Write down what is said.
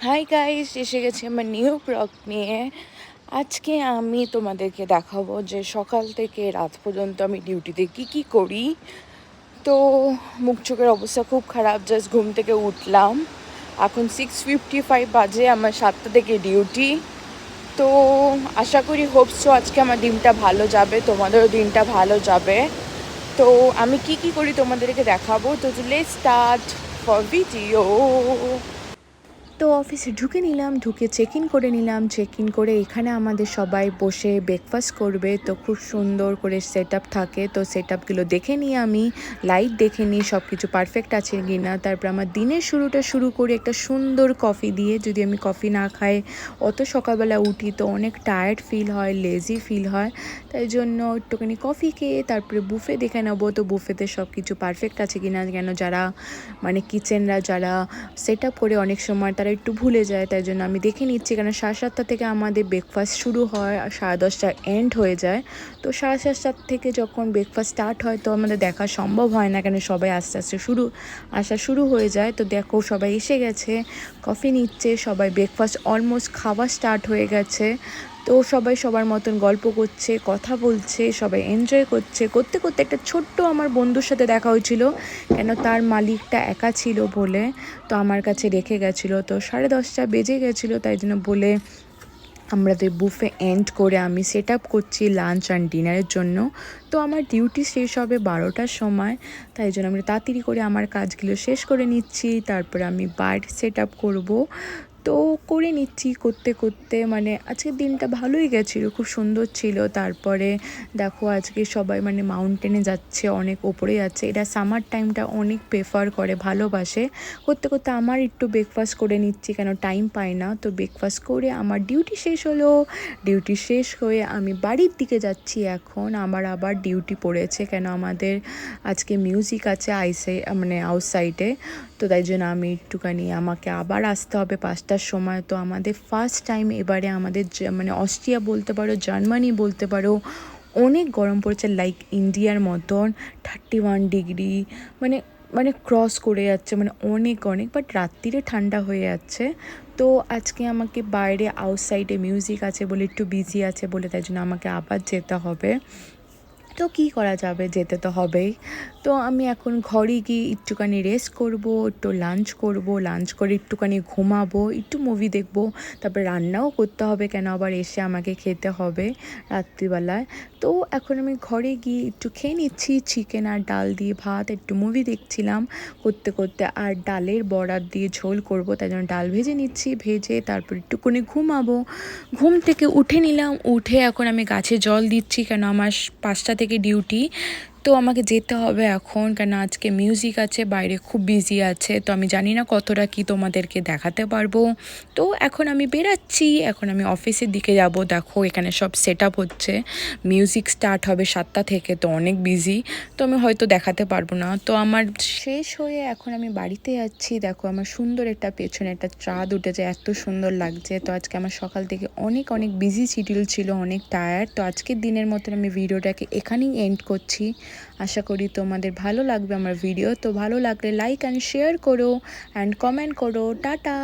Hi guys, এসে গেছি আমার নিউ ব্লগ নিয়ে। আজকে আমি তোমাদেরকে দেখাবো যে সকাল থেকে রাত পর্যন্ত আমি ডিউটিতে কি করি। তো মুখ চোখের অবস্থা খুব খারাপ, জাস্ট ঘুম থেকে উঠলাম। এখন 6:55 বাজে, আমার 7টা থেকে ডিউটি। তো আশা করি হোপসো আজকে আমার দিনটা ভালো যাবে, তোমাদেরও দিনটা ভালো যাবে। তো আমি কি করি তোমাদেরকে দেখাবো। তো লেটস স্টার্ট ফর ভিডিও। তো অফিসে ঢুকে নিলাম, ঢুকে চেক ইন করে নিলাম। চেক ইন করে এখানে আমাদের সবাই বসে ব্রেকফাস্ট করবে। তো খুব সুন্দর করে সেট আপ থাকে, তো সেট আপগুলো দেখে নিই, আমি লাইট দেখে নিই সব কিছু পারফেক্ট আছে কি না। তারপর আমার দিনের শুরুটা শুরু করি একটা সুন্দর কফি দিয়ে। যদি আমি কফি না খাই, অত সকালবেলা উঠি তো অনেক টায়ার্ড ফিল হয়, লেজি ফিল হয়। তাই জন্য একটুখানি কফি খেয়ে তারপরে বুফে দেখে নেবো, তো বুফেতে সব কিছু পারফেক্ট আছে কি না। কেন যারা কিচেনরা যারা সেট আপ করে অনেক সময় তারা একটু ভুলে যায়, তাই জন্য আমি দেখে নিচ্ছি। কেন 7:30 থেকে আমাদের ব্রেকফাস্ট শুরু হয় আর 10:30 এন্ড হয়ে যায়। তো 7:30 থেকে যখন ব্রেকফাস্ট স্টার্ট হয় তো আমাদের দেখা সম্ভব হয় না, কেন সবাই আস্তে আস্তে আসা শুরু হয়ে যায়। তো দেখো সবাই এসে গেছে, কফি নিচ্ছে, সবাই ব্রেকফাস্ট অলমোস্ট খাওয়া স্টার্ট হয়ে গেছে। তো সবাই সবার মতন গল্প করছে, কথা বলছে, সবাই এনজয় করতে করতে একটা ছোট্ট আমার বন্ধুর সাথে দেখা হয়েছিল। কেন তার মালিকটা একা ছিল বলে তো আমার কাছে রেখে গেছিলো। তো 10:30 বেজে গেছিলো, তাই জন্য বলে আমাদের বুফে এন্ড করে আমি সেট আপ করছি লাঞ্চ অ্যান্ড ডিনারের জন্য। তো আমার ডিউটি শেষ হবে 12টার সময়, তাই জন্য আমি তাড়াতাড়ি করে আমার কাজগুলো শেষ করে নিচ্ছি। তারপরে আমি বাইরে সেট আপ করবো, তো করে নিচ্ছি। করতে করতে আজকের দিনটা ভালোই গেছিলো, খুব সুন্দর ছিল। তারপরে দেখো আজকে সবাই মাউন্টেনে যাচ্ছে, অনেক ওপরে যাচ্ছে। এটা সামার টাইমটা অনেক প্রেফার করে, ভালোবাসে। করতে করতে আমার একটু ব্রেকফাস্ট করে নিচ্ছি, কেন টাইম পাই না। তো ব্রেকফাস্ট করে আমার ডিউটি শেষ হলো। ডিউটি শেষ হয়ে আমি বাড়ির দিকে যাচ্ছি। এখন আমার আবার ডিউটি পড়েছে, কেন আমাদের আজকে মিউজিক আছে আউটসাইডে। তো তাই জন্য আমি একটুখানি আমাকে আবার আসতে হবে 5টার সময়। তো আমাদের ফার্স্ট টাইম এবারে আমাদের অস্ট্রিয়া বলতে পারো, জার্মানি বলতে পারো, অনেক গরম পড়েছে, লাইক ইন্ডিয়ার মতন 31 ডিগ্রি ক্রস করে যাচ্ছে, অনেক অনেক। বাট রাত্রিরে ঠান্ডা হয়ে যাচ্ছে। তো আজকে আমাকে বাইরে আউটসাইডে মিউজিক আছে বলে, একটু বিজি আছে বলে, তাই জন্য আমাকে আবার যেতে হবে। তো কী করা যাবে, যেতে তো হবেই। তো আমি এখন ঘরে গিয়ে একটুখানি রেস্ট করব, একটু লাঞ্চ করব, লাঞ্চ করে একটুখানি ঘুমাবো, একটু মুভি দেখব। তারপরে রান্নাও করতে হবে, কেন আবার এসে আমাকে খেতে হবে রাত্রিবেলায়। তো এখন আমি ঘরে গিয়ে একটু খেয়ে নিচ্ছি চিকেন আর ডাল দিয়ে ভাত, একটু মুভি দেখছিলাম করতে করতে। আর ডালের বড়া দিয়ে ঝোল করব, তাই জন্য ডাল ভেজে নিচ্ছি, ভেজে তারপর একটুখানি ঘুমাবো। ঘুম থেকে উঠে নিলাম, উঠে এখন আমি গাছে জল দিচ্ছি, কেন আমার 5টা থেকে ডিউটি। তো আমাকে যেতে হবে এখন, কেন আজকে মিউজিক আছে, বাইরে খুব বিজি আছে। তো আমি জানি না কতটা কি তোমাদেরকে দেখাতে পারবো। তো এখন আমি বেরাচ্ছি, এখন আমি অফিসের দিকে যাব। দেখো এখানে সব সেট আপ হচ্ছে, মিউজিক স্টার্ট হবে 7টা থেকে, তো অনেক বিজি। তো আমি হয়তো দেখাতে পারবো না। তো আমার শেষ হয়ে এখন আমি বাড়িতে যাচ্ছি। দেখো আমার সুন্দর একটা পেছনে একটা চাঁদ উঠেছে, এত সুন্দর লাগছে। তো আজকে আমার সকাল থেকে অনেক অনেক বিজি শিডিউল ছিল, অনেক টায়ার্ড। তো আজকের দিনের মতন আমি ভিডিওটাকে এখানেই এন্ড করছি। আশা করি তোমাদের ভালো লাগবে আমার ভিডিও। তো ভালো লাগলে লাইক অ্যান্ড শেয়ার করো অ্যান্ড কমেন্ট করো। টাটা।